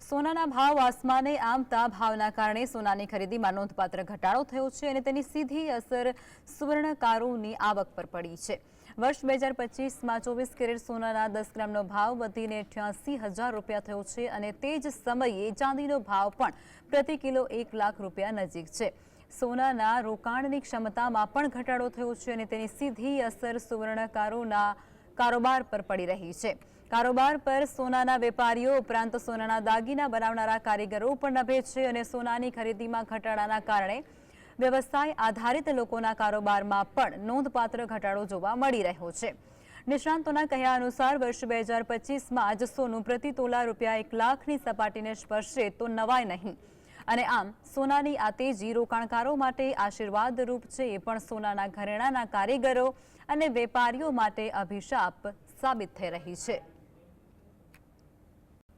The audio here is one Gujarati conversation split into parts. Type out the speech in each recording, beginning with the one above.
સોનાના ભાવ આસમાને આંબતા ભાવના કારણે સોનાની ખરીદીમાં નોંધપાત્ર ઘટાડો થયો છે અને તેની સીધી અસર સુવર્ણકારોની આવક પર પડી છે। વર્ષ 2025માં 24 કેરેટ સોનાના 10 ગ્રામનો ભાવ વધીને 88,000 રૂપિયા થયો છે અને તે જ સમયે ચાંદીનો ભાવ પણ પ્રતિ કિલો 1 લાખ રૂપિયા નજીક છે। સોનાના રોકાણની ક્ષમતામાં પણ ઘટાડો થયો છે અને તેની સીધી અસર સુવર્ણકારોના કારોબાર પર પડી રહી છે। કારોબાર પર સોનાના વેપારીઓ ઉપરાંત સોનાના દાગીના બનાવનારા કારીગરો પણ નભે છે અને સોનાની ખરીદીમાં ઘટાડાના કારણે વ્યવસાય આધારિત લોકોના કારોબારમાં પણ નોંધપાત્ર ઘટાડો જોવા મળી રહ્યો છે। નિષ્ણાંતોના કહ્યા અનુસાર વર્ષ 2025માં જ સોનું પ્રતિ તોલા રૂપિયા 1 લાખની સપાટીને સ્પર્શે તો નવાય નહીં અને આમ સોનાની આ તેજી રોકાણકારો માટે આશીર્વાદરૂપ છે એ પણ સોનાના ઘરેણાના કારીગરો અને વેપારીઓ માટે અભિશાપ સાબિત થઈ રહી છે।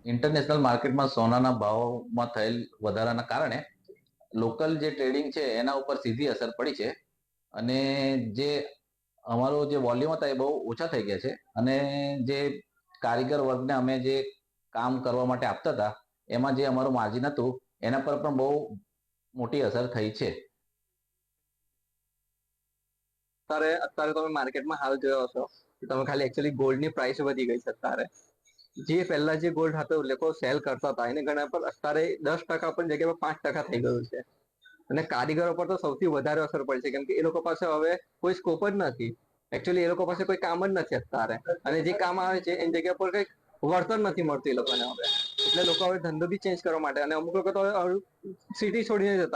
ઇન્ટરનેશનલ માર્કેટમાં સોનાના ભાવમાં થયેલ વધારાના કારણે લોકલ જે ટ્રેડિંગ છે એના ઉપર સીધી અસર પડી છે અને જે અમારો જે વોલ્યુમ હતા એ બહુ ઓછા થઈ ગયા છે અને જે કારીગર વર્ગને અમે જે કામ કરવા માટે આપતા હતા એમાં જે અમારું માર્જિન હતું એના પર પણ બહુ મોટી અસર થઈ છે। અત્યારે તમે માર્કેટમાં હાલ જોયો હશો કે તમે ખાલી એકચ્યુઅલી ગોલ્ડની પ્રાઇસ વધી ગઈ છે। અત્યારે જે પહેલા જે ગોલ્ડ હતો લોકો સેલ કરતા હતા એને ગણા પર અત્યારે 10% પણ જગ્યાએ 5% થઈ ગયું છે અને કારીગરો પર તો સૌથી વધારે અસર પડે છે કેમ કે એ લોકો પાસે હવે કોઈ સ્કોપ જ નથી। એકચ્યુઅલી એ લોકો પાસે કોઈ કામ જ નથી અત્યારે અને જે કામ આવે છે એની જગ્યા પર કઈ વળતર નથી મળતું એ લોકોને હવે, એટલે લોકો હવે ધંધો બી ચેન્જ કરવા માટે અને અમુક લોકો તો સિટી છોડીને જતા